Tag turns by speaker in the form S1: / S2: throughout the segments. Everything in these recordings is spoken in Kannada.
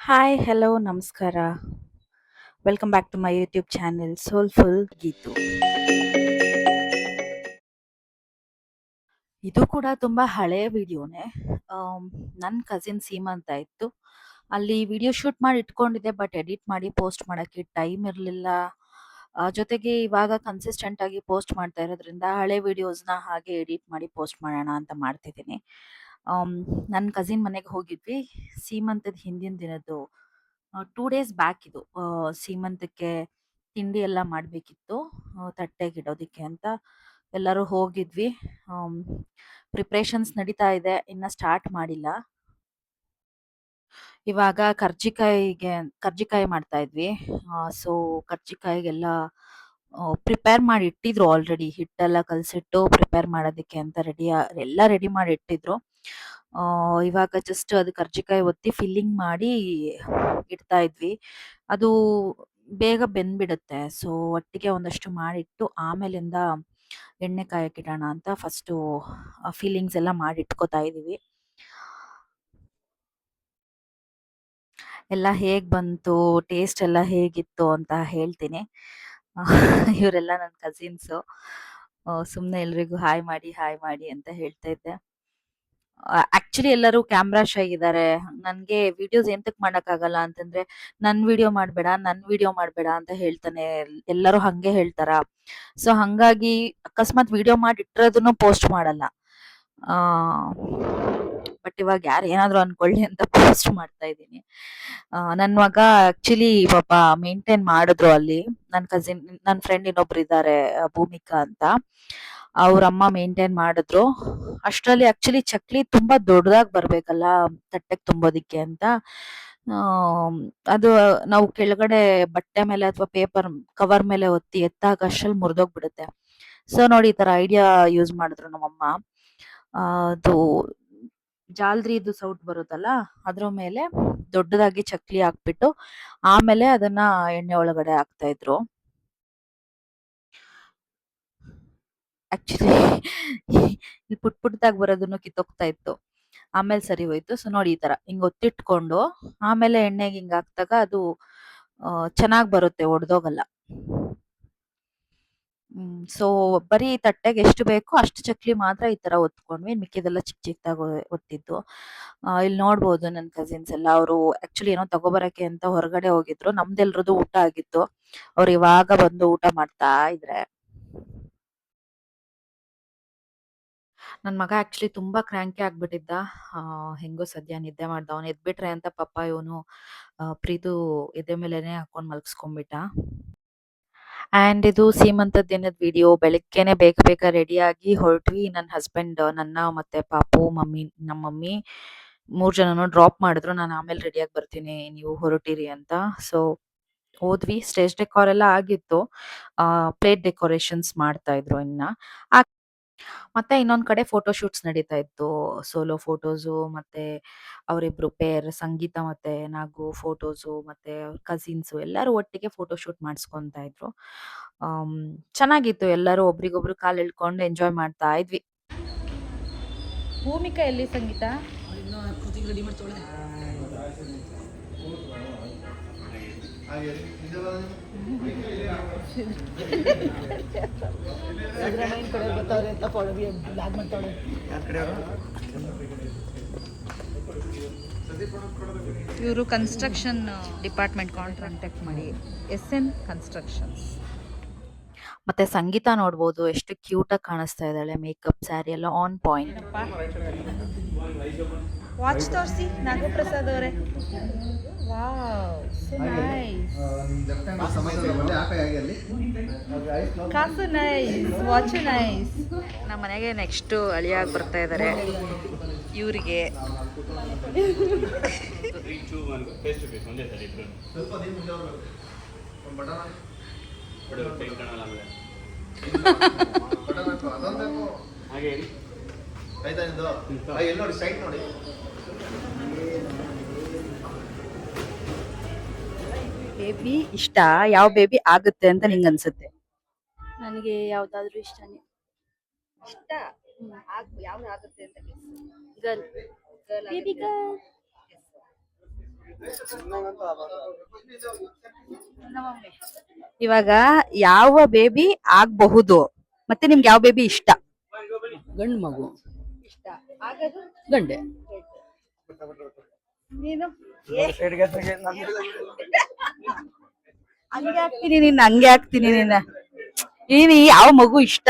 S1: ಹಾಯ್, ಹಲೋ, ನಮಸ್ಕಾರ. Welcome back to my YouTube channel soulful Geetu. ಇದು ಕೂಡ ತುಂಬಾ ಹಳೆಯ ವಿಡಿಯೋನೇ. ನನ್ನ ಕಸಿನ್ ಸೀಮಂತ ಇತ್ತು. ಅಲ್ಲಿ ವಿಡಿಯೋ ಶೂಟ್ ಮಾಡಿ ಇಟ್ಕೊಂಡಿದ್ದೆ. ಬಟ್ ಎಡಿಟ್ ಮಾಡಿ ಪೋಸ್ಟ್ ಮಾಡಕ್ಕೆ ಟೈಮ್ ಇರಲಿಲ್ಲ. ಜೊತೆಗೆ ಇವಾಗ ಕನ್ಸಿಸ್ಟೆಂಟ್ ಆಗಿ ಪೋಸ್ಟ್ ಮಾಡ್ತಾ ಇರೋದ್ರಿಂದ ಹಳೆ ವಿಡಿಯೋಸ್‌ನ ಹಾಗೆ ಎಡಿಟ್ ಮಾಡಿ ಪೋಸ್ಟ್ ಮಾಡೋಣ ಅಂತ ಮಾಡ್ತಿದ್ದೀನಿ. ನನ್ನ ಕಸಿನ್ ಮನೆಗೆ ಹೋಗಿದ್ವಿ. ಸೀಮಂತದ ಹಿಂದಿನ ದಿನದ್ದು 2 ಡೇಸ್ ಬ್ಯಾಕ್ ಇದು. ಸೀಮಂತಕ್ಕೆ ತಿಂಡಿ ಎಲ್ಲ ಮಾಡಬೇಕಿತ್ತು. ತಟ್ಟೆಗಿಡೋದಿಕ್ಕೆ ಅಂತ ಎಲ್ಲರೂ ಹೋಗಿದ್ವಿ. ಪ್ರಿಪ್ರೇಷನ್ಸ್ ನಡೀತಾ ಇದೆ. ಇನ್ನ ಸ್ಟಾರ್ಟ್ ಮಾಡಿಲ್ಲ. ಇವಾಗ ಕರ್ಜಿಕಾಯಿ ಮಾಡ್ತಾ ಇದ್ವಿ. ಸೊ ಕರ್ಜಿಕಾಯಿಗೆಲ್ಲ ಪ್ರಿಪೇರ್ ಮಾಡಿ ಇಟ್ಟಿದ್ರು ಆಲ್ರೆಡಿ. ಹಿಟ್ಟೆಲ್ಲ ಕಲಸಿಟ್ಟು ಪ್ರಿಪೇರ್ ಮಾಡೋದಕ್ಕೆ ಅಂತ ಎಲ್ಲ ರೆಡಿ ಮಾಡಿ ಇಟ್ಟಿದ್ರು. ಇವಾಗ ಜಸ್ಟ್ ಅದು ಕರ್ಜಿಕಾಯಿ ಒತ್ತಿ ಫಿಲ್ಲಿಂಗ್ ಮಾಡಿ ಇಡ್ತಾ ಇದ್ವಿ. ಅದು ಬೇಗ ಬೆಂದ್ಬಿಡುತ್ತೆ. ಸೊ ಒಟ್ಟಿಗೆ ಒಂದಷ್ಟು ಮಾಡಿಟ್ಟು ಆಮೇಲಿಂದ ಎಣ್ಣೆ ಕಾಯಕ್ಕಿಡೋಣ ಅಂತ ಫಸ್ಟು ಫಿಲ್ಲಿಂಗ್ಸ್ ಎಲ್ಲ ಮಾಡಿ ಇಟ್ಕೋತಾ ಇದೀವಿ. ಎಲ್ಲ ಹೇಗ್ ಬಂತು, ಟೇಸ್ಟ್ ಎಲ್ಲ ಹೇಗಿತ್ತು ಅಂತ ಹೇಳ್ತೀನಿ. ಇವರೆಲ್ಲ ನನ್ನ ಕಸಿನ್ಸು. ಸುಮ್ನೆ ಎಲ್ರಿಗೂ ಹಾಯ್ ಮಾಡಿ ಅಂತ ಹೇಳ್ತಾ ಇದ್ದೆ. ಆಕ್ಚುಲಿ ಎಲ್ಲರೂ ಕ್ಯಾಮ್ರಾ ಶೈ ಇದ್ದಾರೆ. ನನ್ಗೆ ವಿಡಿಯೋಸ್ ಎಂತಕ್ ಮಾಡಕ್ಕಾಗಲ್ಲ ಅಂತಂದ್ರೆ, ನನ್ ವಿಡಿಯೋ ಮಾಡ್ಬೇಡ ಅಂತ ಹೇಳ್ತಾನೆ. ಎಲ್ಲರೂ ಹಂಗೆ ಹೇಳ್ತಾರ. ಸೊ ಹಂಗಾಗಿ ಅಕಸ್ಮಾತ್ ವಿಡಿಯೋ ಮಾಡಿ ಇಟ್ಟಿರೋದನ್ನು ಪೋಸ್ಟ್ ಮಾಡಲ್ಲ. ಆ ಬಟ್ ಇವಾಗ ಯಾರು ಏನಾದ್ರು ಅನ್ಕೊಳ್ಳಿ ಅಂತ ಪೋಸ್ಟ್ ಮಾಡ್ತಾ ಇದ್ದೀನಿ. ನನ್ ಮಗ ಆಕ್ಚುಲಿ ಪಾಪ ಮೇಂಟೈನ್ ಮಾಡಿದ್ರು ಅಲ್ಲಿ. ನನ್ ಫ್ರೆಂಡ್ ಇನ್ನೊಬ್ರು ಇದ್ದಾರೆ, ಭೂಮಿಕಾ ಅಂತ. ಅವ್ರ ಅಮ್ಮ ಮೇಂಟೈನ್ ಮಾಡಿದ್ರು. ಅಷ್ಟ್ರಲ್ಲಿ ಆಕ್ಚುಲಿ ಚಕ್ಲಿ ತುಂಬಾ ದೊಡ್ಡದಾಗಿ ಬರ್ಬೇಕಲ್ಲ ತಟ್ಟೆಗೆ ತುಂಬೋದಿಕ್ಕೆ ಅಂತ. ಅದು ನಾವು ಕೆಳಗಡೆ ಬಟ್ಟೆ ಮೇಲೆ ಅಥವಾ ಪೇಪರ್ ಕವರ್ ಮೇಲೆ ಒತ್ತಿ ಎತ್ತಾಗ ಅಷ್ಟ್ರಲ್ಲಿ ಮುರಿದೋಗ್ಬಿಡುತ್ತೆ. ಸೊ ನೋಡಿ ಈ ತರ ಐಡಿಯಾ ಯೂಸ್ ಮಾಡಿದ್ರು ನಮ್ಮಮ್ಮ. ಅದು ಜಾಲ್ರಿದು ಸೌಟ್ ಬರುತ್ತಲ್ಲ, ಅದ್ರ ಮೇಲೆ ದೊಡ್ಡದಾಗಿ ಚಕ್ಲಿ ಹಾಕ್ಬಿಟ್ಟು ಆಮೇಲೆ ಅದನ್ನ ಎಣ್ಣೆ ಒಳಗಡೆ ಹಾಕ್ತಾ ಇದ್ರು. ಆಕ್ಚುಲಿ ಇಲ್ಲಿ ಪುಟ್ದಾಗಿ ಬರೋದನ್ನು ಕಿತ್ತೋಗ್ತಾ ಇತ್ತು. ಆಮೇಲೆ ಸರಿ ಹೋಯ್ತು. ಸೊ ನೋಡಿ ಈ ತರ ಹಿಂಗ್ ಒತ್ತಿಟ್ಕೊಂಡು ಆಮೇಲೆ ಎಣ್ಣೆಗೆ ಹಿಂಗ್ ಹಾಕ್ದಾಗ ಅದು ಚೆನ್ನಾಗ್ ಬರುತ್ತೆ, ಒಡ್ದೋಗಲ್ಲ. ಸೊ ಬರೀ ತಟ್ಟೆಗೆ ಎಷ್ಟು ಬೇಕೋ ಅಷ್ಟು ಚಕ್ಲಿ ಮಾತ್ರ ಈ ತರ ಒತ್ಕೊಂಡ್ವಿ. ಮಿಕ್ಕಿದೆಲ್ಲ ಚಿಕ್ಕ ಚಿಕ್ಕದಾಗಿ ಒತ್ತಿದ್ದು. ಇಲ್ಲಿ ನೋಡ್ಬೋದು ನನ್ನ ಕಸಿನ್ಸ್ ಎಲ್ಲ. ಅವರು ಆಕ್ಚುಲಿ ಏನೋ ತಗೋಬರಕ್ಕೆ ಅಂತ ಹೊರಗಡೆ ಹೋಗಿದ್ರು. ನಮ್ದೆಲ್ರದ್ದು ಊಟ ಆಗಿತ್ತು. ಅವ್ರು ಇವಾಗ ಬಂದು ಊಟ ಮಾಡ್ತಾ ಇದ್ರೆ. ನನ್ ಮಗ ಆಕ್ಚುಲಿ ತುಂಬಾ ಕ್ರಾಂಕಿ ಆಗ್ಬಿಟ್ಟಿದ್ದ. ಹೆಂಗೋ ಸದ್ಯ ನಿದ್ದೆ ಮಾಡ್ದ. ಅವ್ನು ಎದ್ಬಿಟ್ರೆ ಅಂತ ಪಾಪ ಇವನು ಪ್ರೀತು ಎದೆ ಮೇಲೆನೆ ಹಾಕೊಂಡ್ ಮಲ್ಗಿಸ್ಕೊಂಡ್ಬಿಟ್ಟ. ಆ್ಯಂಡ್ ಇದು ಸೀಮಂತದ ದಿನದ ವಿಡಿಯೋ. ಬೆಳಗ್ಗೆನೆ ಬೇಗ ಬೇಗ ರೆಡಿಯಾಗಿ ಹೊರಟ್ವಿ. ನನ್ನ ಹಸ್ಬೆಂಡ್ ನನ್ನ ಮತ್ತೆ ಪಾಪು, ನಮ್ಮ ಮಮ್ಮಿ 3 ಜನನು ಡ್ರಾಪ್ ಮಾಡಿದ್ರು. ನಾನು ಆಮೇಲೆ ರೆಡಿಯಾಗಿ ಬರ್ತೀನಿ, ನೀವು ಹೊರಟಿರಿ ಅಂತ. ಸೊ ಹೋದ್ವಿ. ಸ್ಟೇಜ್ ಡೆಕೋರ್ ಎಲ್ಲ ಆಗಿತ್ತು. ಪ್ಲೇಟ್ ಡೆಕೋರೇಷನ್ಸ್ ಮಾಡ್ತಾ ಇದ್ರು ಇನ್ನ. ಮತ್ತೆ ಇನ್ನೊಂದ್ ಕಡೆ ಫೋಟೋ ಶೂಟ್ಸ್ ನಡೀತಾ ಇತ್ತು. ಸೋಲೋ ಫೋಟೋಸು, ಮತ್ತೆ ಅವರಿಬ್ರು ಪೇರ್ ಸಂಗೀತ ಮತ್ತೆ ನಾಗು ಫೋಟೋಸು, ಮತ್ತೆ ಕಸಿನ್ಸು ಎಲ್ಲರೂ ಒಟ್ಟಿಗೆ ಫೋಟೋ ಶೂಟ್ ಮಾಡಿಸ್ಕೊಂತಾ ಇದ್ರು. ಆಮ್, ಚೆನ್ನಾಗಿತ್ತು. ಎಲ್ಲರೂ ಒಬ್ರಿಗೊಬ್ರು ಕಾಲ್ ಎಳ್ಕೊಂಡು ಎಂಜಾಯ್ ಮಾಡ್ತಾ ಇದ್ವಿ. ಭೂಮಿಕಾ ಎಲ್ಲಿ ಸಂಗೀತ? ಇವರು ಕನ್ಸ್ಟ್ರಕ್ಷನ್ ಡಿಪಾರ್ಟ್ಮೆಂಟ್ ಕಾಂಟ್ರಾಕ್ಟ್ ಮಾಡಿ, SN ಕನ್ಸ್ಟ್ರಕ್ಷನ್ಸ್. ಮತ್ತೆ ಸಂಗೀತ ನೋಡ್ಬೋದು ಎಷ್ಟು ಕ್ಯೂಟ್ ಆಗಿ ಕಾಣಿಸ್ತಾ ಇದ್ದಾಳೆ. ಮೇಕಪ್, ಸ್ಯಾರಿ ಎಲ್ಲ ಆನ್ ಪಾಯಿಂಟ್. ವಾಚ್ ತೋರಿಸಿ ನಾಗಪ್ರಸಾದ್ ಅವರೇ. Wow, so nice. ಕಾಸು ನೈಸ್, ವಾಚು ನೈಸ್. ನಮ್ಮ ಮನೆಗೆ ನೆಕ್ಸ್ಟ್ ಅಳಿಯಾಗಿ ಬರ್ತಾ ಇದ್ದಾರೆ. ಇವರಿಗೆ ಬೇಬಿ ಇಷ್ಟ. ಯಾವ ಬೇಬಿ ಆಗುತ್ತೆ ಅಂತ ನಿಂಗೆ ಅನ್ಸುತ್ತೆ?
S2: ನನಗೆ ಯಾವ್ದಾದ್ರು ಇಷ್ಟನೇ.
S1: ಇಷ್ಟ ಯಾವ್ದು ಆಗುತ್ತೆ ಅಂತ
S2: ಗರ್ಲ್, ಬೇಬಿ ಗರ್ಲ್.
S1: ಇವಾಗ ಯಾವ ಬೇಬಿ ಆಗ್ಬಹುದು ಮತ್ತೆ ನಿಮ್ಗೆ ಯಾವ ಬೇಬಿ ಇಷ್ಟ?
S3: ಗಂಡು ಮಗು.
S1: ಇಷ್ಟ ಆಗದು
S3: ಗಂಡೆ.
S1: ನೀನು ಹಂಗೆ ಆಗ್ತೀನಿ ನೀನ್ ಹಂಗೆ ಆಗ್ತೀನಿ ನೀನ್ ಯಾವ ಮಗು ಇಷ್ಟ?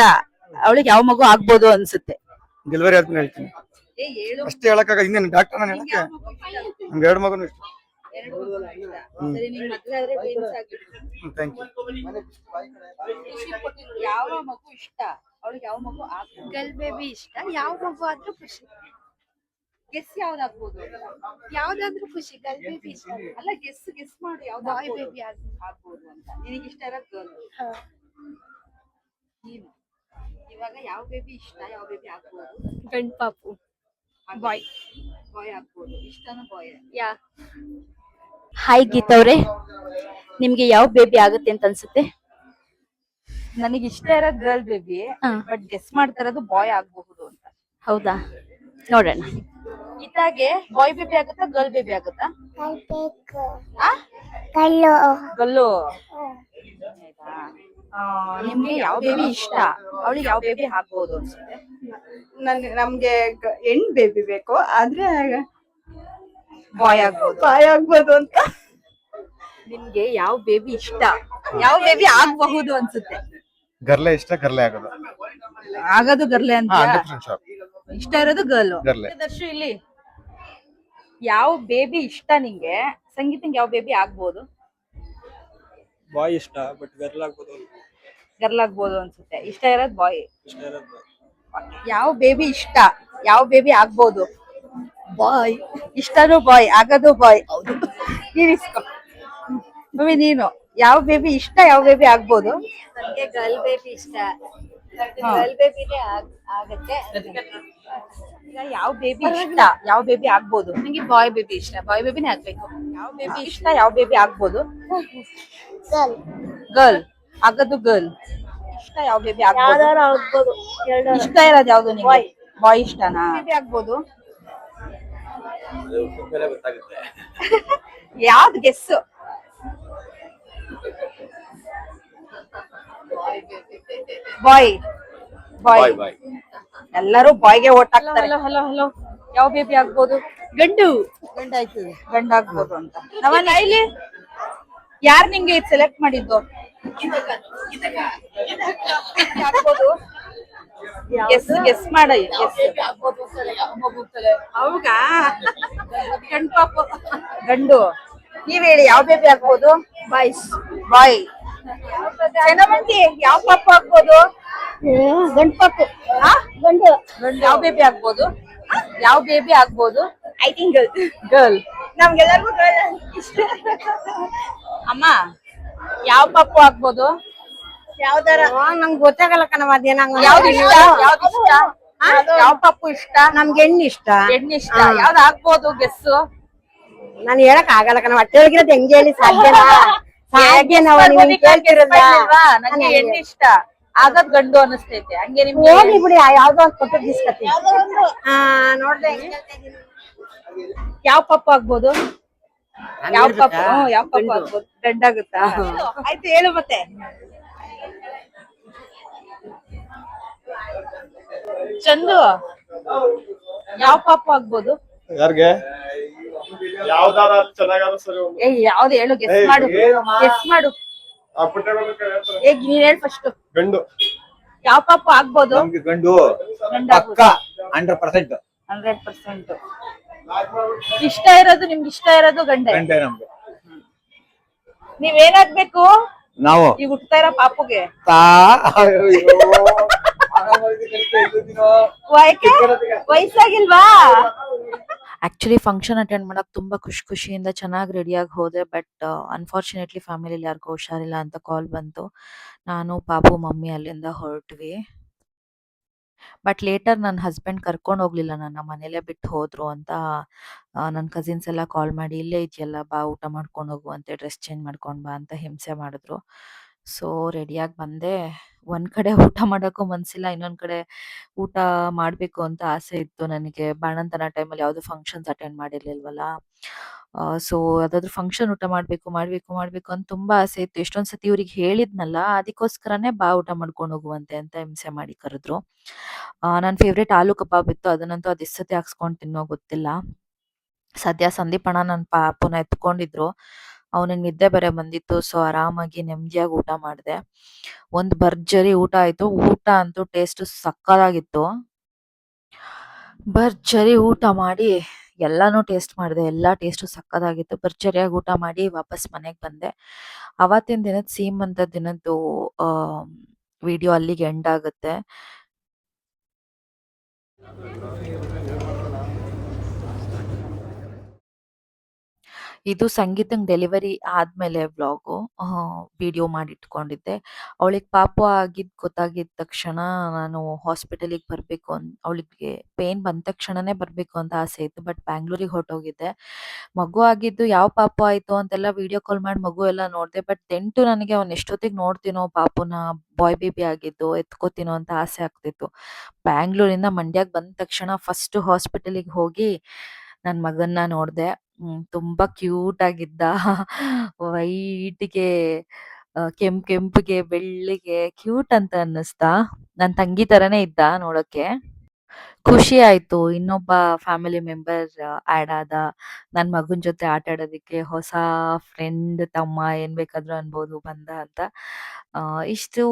S1: ಅವಳಿಗೆ ಯಾವ ಮಗು ಆಗ್ಬೋದು ಅನ್ಸುತ್ತೆ?
S4: ಡೆಲಿವರಿ ಆದ್ಮೇಲೆ ಹೇಳ್ತೀನಿ. ಅಷ್ಟೇ ಹೇಳಕ್ಕಾಗ ಇನ್ನೇನು ಡಾಕ್ಟರ್ ನಾನು ಹೇಳಕ್ಕೆ ನಮ್ಗೆ ಎರಡು ಮಗನು ಇಷ್ಟ. Thank you.
S1: ಯಾವ ಮಗು ಇಷ್ಟ? ಅವಳಿಗೆ ಯಾವ ಮಗು
S2: ಗರ್ಲ್ ಬೇಬಿ ಇಷ್ಟ. ಯಾವ ಮಗು ಆದ್ರೂ ಖುಷಿ.
S1: ಗೆಸ್ ಯಾವ್ದಾಗ್ಬೋದು?
S2: ಯಾವ್ದಾದ್ರೂ ಖುಷಿ. ಗರ್ಲ್ ಬೇಬಿ ಇಷ್ಟ.
S1: ಅಲ್ಲ ಗೆಸ್ ಮಾಡು ಯಾವ್ದು
S2: ಬಾಯ್ ಬೇಬಿ
S1: ಆಗ್ಬೋದು ಅಂತ. ನಿನಗೆ ಇಷ್ಟ ಇರೋದು ಗರ್ಲ್. ನೀನು ಇವಾಗ ಯಾವ ಬೇಬಿ ಇಷ್ಟ? ಯಾವ ಬೇಬಿ ಆಗ್ಬೋದು?
S2: ಗಂಡ್ ಪಾಪು. ಬಾಯ್.
S1: ಬಾಯ್ ಆಗ್ಬೋದು. ಇಷ್ಟನೂ ಬಾಯ್.
S2: ಯಾ. ಹಾಯ್ ಗೀತಾ ಅವ್ರೆ, ನಿಮ್ಗೆ ಯಾವ ಬೇಬಿ ಆಗುತ್ತೆ ಅಂತ ಅನ್ಸುತ್ತೆ?
S1: ನನಗೆ ಇಷ್ಟ ಇರೋದು ಗರ್ಲ್ ಬೇಬಿ, ಬಟ್ ಗೆಸ್ ಮಾಡ್ತಾ ಇರೋದು ಬಾಯ್ ಆಗಬಹುದು ಅಂತ.
S2: ಹೌದಾ, ನೋಡೋಣ.
S1: ಇದಾಗೆ ಬಾಯ್ ಬೇಬಿ ಆಗುತ್ತಾ ಗರ್ಲ್ ಬೇಬಿ ಆಗುತ್ತಾ? ಗಲ್ಲು. ನಿಮ್ಗೆ ಯಾವ ಬೇಬಿ ಇಷ್ಟ? ಅವಳಿಗೆ ಯಾವ ಬೇಬಿ ಆಗ್ಬೋದು ಅನ್ಸುತ್ತೆ?
S5: ನಮ್ಗೆ ಹೆಣ್ ಬೇಬಿ ಬೇಕು, ಆದ್ರೆ
S1: ಬಾಯ್ ಆಗ್ಬೋದು.
S5: ಬಾಯ್ ಆಗ್ಬೋದು ಅಂತ.
S1: ನಿಮ್ಗೆ ಯಾವ ಬೇಬಿ ಇಷ್ಟ? ಯಾವ ಬೇಬಿ ಆಗಬಹುದು ಅನ್ಸುತ್ತೆ?
S4: ಗರ್ಲೆ ಇಷ್ಟ, ಗರ್ಲೆ ಆಗೋದು.
S1: ಆಗದು ಗರ್ಲೆ ಅಂತ.
S4: 100% ಶೋರ್.
S1: ಇಷ್ಟ ಇರೋದು ಗರ್ಲ್.
S4: ಗರ್ಲೆ.
S1: ದರ್ಶು ಇಲ್ಲಿ ಯಾವ ಬೇಬಿ ಇಷ್ಟ ನಿಂಗೆ? ಸಂಗೀತಂಗೆ ಯಾವ ಬೇಬಿ ಆಗ್ಬೋದು?
S6: ಬಾಯ್ ಇಷ್ಟ, ಬಟ್ ಗರ್ಲ್ ಆಗ್ಬೋದು.
S1: ಗರ್ಲ್ ಆಗ್ಬೋದು ಅನ್ಸುತ್ತೆ. ಇಷ್ಟ ಇರೋದು ಬಾಯ್.
S6: ಇಷ್ಟ ಇರೋದು
S1: ಯಾವ ಬೇಬಿ ಇಷ್ಟ? ಯಾವ ಬೇಬಿ ಆಗ್ಬೋದು? ಬಾಯ್. ಇಷ್ಟನೂ ಬಾಯ್, ಆಗದು ಬಾಯ್. ನೀನಿಸ್ಕೊ ಮಮ್ಮಿ. ನೀನು ಯಾವ ಬೇಬಿ ಇಷ್ಟ? ಯಾವ ಬೇಬಿ ಆಗ್ಬೋದು?
S2: ನನಗೆ ಗರ್ಲ್ ಬೇಬಿ ಇಷ್ಟ. ಗರ್ಲ್ ಬೇಬಿನೇ ಆಗತ್ತೆ.
S1: ಈಗ ಯಾವ ಬೇಬಿ ಇಷ್ಟ? ಯಾವ ಬೇಬಿ ಆಗ್ಬೋದು?
S2: ನಂಗೆ ಬಾಯ್ ಬೇಬಿ ಇಷ್ಟ. ಬಾಯ್ ಬೇಬಿನೇ ಆಗ್ಬೇಕು.
S1: ಯಾವ ಬೇಬಿ ಇಷ್ಟ? ಯಾವ ಬೇಬಿ ಆಗ್ಬೋದು? ಗರ್ಲ್. ಆಗದು ಗರ್ಲ್. ಇಷ್ಟ ಯಾವ ಬೇಬಿ ಆಗ್ಬೋದು?
S2: ಆಗ್ಬೋದು.
S1: ಇಷ್ಟ ಇರೋದು ಯಾವ್ದು ನಿಂಗೆ? ಬಾಯ್ ಇಷ್ಟನಾ? ಬೇಬಿ ಆಗ್ಬೋದು. ಯಾವ್ದು ಗೆಸ್? ಬಾಯ್. ಬಾಯ್. ಎಲ್ಲರೂ ಬಾಯ್ಗೆ ಓಟ್ ಹಾಕ್ತಾರೆ. Hello hello. ಯಾವ ಬೇಬಿ ಆಗ್ಬೋದು? ಗಂಡು.
S3: ಗಂಡಾಯ್ತದೆ.
S1: ಗಂಡ ಆಗ್ಬೋದು ಅಂತ. ನವನಿ ಇಲ್ಲಿ ಯಾರು ನಿಂಗೆ ಸೆಲೆಕ್ಟ್ ಮಾಡಿದ್ದು? ಆಗ್ಬೋದು. ಗೆಸ್ ಮಾಡ. ಹೌದಾ? ಗಂಡು ಪಾಪ. ಗಂಡು. ನೀವ್ ಹೇಳಿ ಯಾವ ಬೇಬಿ ಆಗ್ಬೋದು? ಬಾಯ್ಸ್. ಬಾಯ್. ಜನಮಂದಿ ಯಾವ ಪಾಪ ಆಗ್ಬೋದು?
S2: ಗಂಡ್ ಪಾಪು.
S1: ಗಂಡು. ಯಾವ ಬೇಬಿ ಆಗ್ಬೋದು? ಯಾವ ಬೇಬಿ ಆಗ್ಬೋದು?
S5: I think girl.
S1: ಗರ್ಲ್.
S5: ನಮ್ಗೆಲ್ಲರಿಗೂ ಗರ್ಲ್ ಇಷ್ಟ.
S1: ಅಮ್ಮ ಯಾವ ಪಪ್ಪು ಆಗ್ಬೋದು?
S5: ಯಾವ್ದಾರ ನಂಗೆ ಗೊತ್ತಾಗಲ್ಲ ಕಣವ ಅದೇನಂಗ.
S1: ಯಾವ್ದು ಇಷ್ಟ? ಯಾವ್ದು ಇಷ್ಟ? ಯಾವ ಪಪ್ಪು ಇಷ್ಟ?
S5: ನಮ್ಗೆ ಹೆಣ್ಣು ಇಷ್ಟ.
S1: ಹೆಣ್ಣು ಇಷ್ಟ. ಯಾವ್ದು ಆಗ್ಬೋದು ಗೆಸ್ಸು?
S5: ನಾನು ಹೇಳಕ್ ಆಗಲ್ಲ ಕಣವ. ಹೊಟ್ಟೆ ಒಳಗಿರೋದು ಹೆಂಗೆ ಹೇಳಿ ಸಾಧ್ಯನಾ? ಸಾಧ್ಯನವ ನೀವ್ ಕೇಳ್ತಿರಲ್ಲ.
S1: ನಂಗೆ ಹೆಣ್ಣು ಇಷ್ಟ, ಆಗದ್ ಗಂಡು ಅನಿಸ್ತೈತೆ. ಹಂಗೆ ನಿಮ್ಗೆ
S5: ಹೋಗಿ ಬಿಡಿ, ಯಾವ್ದೋ ಒಂದು ಕೊಟ್ಟು ದಿಸ್ಕತ್ತೀನಿ. ನೋಡ್ದೆ
S1: ಯಾವ ಪಪ್ಪು ಆಗ್ಬೋದು? ಯಾವ ಪಪ್ಪು? ಯಾವ ಪಪ್ಪು ಆಗ್ಬೋದು? ಗಂಡಾಗುತ್ತಾ? ಆಯ್ತು ಹೇಳು ಮತ್ತೆ. ಚಂದು ಯಾವ ಪಾಪು ಆಗ್ಬೋದು?
S4: ಯಾರಿಗೆ ಯಾವ್ದಾರ ಚೆನ್ನಾಗಾರ ಸರಿ.
S1: ಏ ಯಾವ್ದು ಹೇಳು, ಗೆಸ್ ಮಾಡು. ಗೆಸ್ ಮಾಡು. ಈಗ ನೀನ್ ಹೇಳು ಫಸ್ಟ್.
S4: ಗಂಡು.
S1: ಯಾವ ಪಾಪು ಆಗ್ಬೋದು?
S4: ನಮ್ಗೆ ಗಂಡು
S1: ಗಂಡ.
S4: 100%.
S1: 100%. ಇಷ್ಟ ಇರೋದು ನಿಮ್ಗೆ ಇಷ್ಟ ಇರೋದು ಗಂಡೆ.
S4: ಗಂಡೆ ನಮ್ಗೆ.
S1: ನೀವೇನಾಗ್ಬೇಕು
S4: ನಾವು
S1: ಈಗ ಹುಟ್ತಾ ಇರೋ ಪಾಪುಗೆ? ವಯಸ್ಸಾಗಿಲ್ವಾ? ಆಕ್ಚುಲಿ ಫಂಕ್ಷನ್ ಅಟೆಂಡ್ ಮಾಡಕ್ ತುಂಬಾ ಖುಷಿಯಿಂದ ಚೆನ್ನಾಗಿ ರೆಡಿಯಾಗಿ ಹೋದೆ. ಬಟ್ ಅನ್ಫಾರ್ಚುನೇಟ್ಲಿ ಫ್ಯಾಮಿಲಿಲಿ ಯಾರಿಗೂ ಹುಷಾರಿಲ್ಲ ಅಂತ ಕಾಲ್ ಬಂತು. ನಾನು ಪಾಪು ಮಮ್ಮಿ ಅಲ್ಲಿಂದ ಹೊರಟ್ವಿ. ಬಟ್ ಲೇಟರ್ ನನ್ನ ಹಸ್ಬೆಂಡ್ ಕರ್ಕೊಂಡು ಹೋಗ್ಲಿಲ್ಲ, ನನ್ನ ಮನೇಲೆ ಬಿಟ್ಟು ಹೋದ್ರು ಅಂತ ನನ್ನ ಕಸಿನ್ಸ್ ಎಲ್ಲ ಕಾಲ್ ಮಾಡಿ ಇಲ್ಲೇ ಇದೆಯಲ್ಲ ಬಾ ಊಟ ಮಾಡ್ಕೊಂಡು ಹೋಗು ಅಂತೆ, ಡ್ರೆಸ್ ಚೇಂಜ್ ಮಾಡ್ಕೊಂಡು ಬಾ ಅಂತ ಹಿಂಸೆ ಮಾಡಿದ್ರು. ಸೊ ರೆಡಿಯಾಗಿ ಬಂದೆ. ಒಂದ್ ಕಡೆ ಊಟ ಮಾಡೋಕ್ಕೂ ಮನ್ಸಿಲ್ಲ, ಇನ್ನೊಂದ್ ಕಡೆ ಊಟ ಮಾಡ್ಬೇಕು ಅಂತ ಆಸೆ ಇತ್ತು ನನಗೆ. ಬಾಣಂತನ ಟೈಮಲ್ಲಿ ಯಾವ್ದು ಫಂಕ್ಷನ್ಸ್ ಅಟೆಂಡ್ ಮಾಡಿರ್ಲಿಲ್ವಲ್ಲ. ಸೊ ಯಾವ್ದಾದ್ರು ಫಂಕ್ಷನ್ ಊಟ ಮಾಡ್ಬೇಕು ಅಂತ ತುಂಬಾ ಆಸೆ ಇತ್ತು. ಎಷ್ಟೊಂದ್ ಸತಿ ಇವ್ರಿಗೆ ಹೇಳಿದ್ನಲ್ಲ, ಅದಕ್ಕೋಸ್ಕರನೇ ಬಾ ಊಟ ಮಾಡ್ಕೊಂಡು ಹೋಗುವಂತೆ ಅಂತ ಹಿಂಸೆ ಮಾಡಿ ಕರೆದ್ರು. ನನ್ನ ಫೇವ್ರೇಟ್ ಆಲೂ ಕಬಾಬ್ ಇತ್ತು. ಅದನ್ನಂತೂ ಅದೆಷ್ಟ್ ಸತಿ ಹಾಕ್ಸ್ಕೊಂಡ್ ತಿನ್ನೋ ಗೊತ್ತಿಲ್ಲ. ಸದ್ಯ ಸಂದೀಪ್ ಅಣ್ಣ ನನ್ನ ಪಾಪುನ ಎತ್ಕೊಂಡಿದ್ರು. ಅವನಿಗೆ ನಿದ್ದೆ ಬೇರೆ ಬಂದಿತ್ತು. ಸೊ ಆರಾಮಾಗಿ ನೆಮ್ಮದಿಯಾಗಿ ಊಟ ಮಾಡಿದೆ. ಒಂದು ಭರ್ಜರಿ ಊಟ ಆಯ್ತು. ಊಟ ಅಂತೂ ಟೇಸ್ಟ್ ಸಕ್ಕತ್ತಾಗಿತ್ತು. ಭರ್ಜರಿ ಊಟ ಮಾಡಿ ಎಲ್ಲಾನು ಟೇಸ್ಟ್ ಮಾಡಿದೆ. ಎಲ್ಲಾ ಟೇಸ್ಟು ಸಕ್ಕತ್ತಾಗಿತ್ತು. ಭರ್ಜರಿಯಾಗಿ ಊಟ ಮಾಡಿ ವಾಪಸ್ ಮನೆಗೆ ಬಂದೆ. ಅವತ್ತಿನ ದಿನದ ಸೀಮಂತ ದಿನದ್ದು ವಿಡಿಯೋ ಅಲ್ಲಿಗೆ ಎಂಡ್ ಆಗುತ್ತೆ. ಇದು ಸಂಗೀತಂಗ್ ಡೆಲಿವರಿ ಆದ್ಮೇಲೆ ವ್ಲಾಗು. ವಿಡಿಯೋ ಮಾಡಿಟ್ಕೊಂಡಿದ್ದೆ. ಅವಳಿಗೆ ಪಾಪು ಆಗಿದ್ ಗೊತ್ತಾಗಿದ್ ತಕ್ಷಣ ನಾನು ಹಾಸ್ಪಿಟಲಿಗೆ ಬರ್ಬೇಕು ಅವಳಿಗೆ ಪೇನ್ ಬಂದ ತಕ್ಷಣನೇ ಬರ್ಬೇಕು ಅಂತ ಆಸೆ ಇತ್ತು. ಬಟ್ ಬ್ಯಾಂಗ್ಳೂರಿಗೆ ಹೊರಟೋಗಿದ್ದೆ. ಮಗು ಆಗಿದ್ದು ಯಾವ ಪಾಪು ಆಯ್ತು ಅಂತೆಲ್ಲ ವಿಡಿಯೋ ಕಾಲ್ ಮಾಡಿ ಮಗು ಎಲ್ಲ ನೋಡ್ದೆ. ಬಟ್ ನನಗೆ ಅವ್ನ್ ಎಷ್ಟೊತ್ತಿಗೆ ನೋಡ್ತೀನೋ ಪಾಪುನ, ಬಾಯ್ ಬೇಬಿ ಆಗಿದ್ದು ಎತ್ಕೋತೀನೋ ಅಂತ ಆಸೆ ಆಗ್ತಿತ್ತು. ಬ್ಯಾಂಗ್ಳೂರಿಂದ ಮಂಡ್ಯಕ್ಕೆ ಬಂದ ತಕ್ಷಣ ಫಸ್ಟ್ ಹಾಸ್ಪಿಟಲಿಗೆ ಹೋಗಿ ನನ್ ಮಗನ್ನ ನೋಡ್ದೆ. ತುಂಬಾ ಕ್ಯೂಟ್ ಆಗಿದ್ದ. ವೈಟ್‌ಗೆ ಕೆಂಪಗೆ, ಬೆಳ್ಳಗೆ ಕ್ಯೂಟ್ ಅಂತ ಅನ್ನಿಸ್ದ. ನನ್ ತಂಗಿ ತರಾನೇ ಇದ್ದ ನೋಡಕ್ಕೆ. ಖುಷಿ ಆಯ್ತು. ಇನ್ನೊಬ್ಬ ಫ್ಯಾಮಿಲಿ ಮೆಂಬರ್ ಆಡ್ ಆದ. ನನ್ ಮಗನ್ ಜೊತೆ ಆಟ ಆಡೋದಕ್ಕೆ ಹೊಸ ಫ್ರೆಂಡ್, ತಮ್ಮ ಏನ್ ಬೇಕಾದ್ರೂ ಅನ್ಬೋದು ಬಂದ ಅಂತ. ಇಷ್ಟು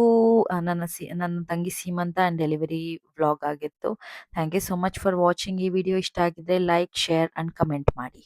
S1: ನನ್ನ ತಂಗಿ ಸೀಮಂತ ಅಂಡ್ ಡೆಲಿವರಿ ವ್ಲಾಗ್ ಆಗಿತ್ತು. Thank you so much for watching. ಈ ವಿಡಿಯೋ ಇಷ್ಟ ಆಗಿದ್ರೆ ಲೈಕ್, ಶೇರ್ ಅಂಡ್ ಕಮೆಂಟ್ ಮಾಡಿ.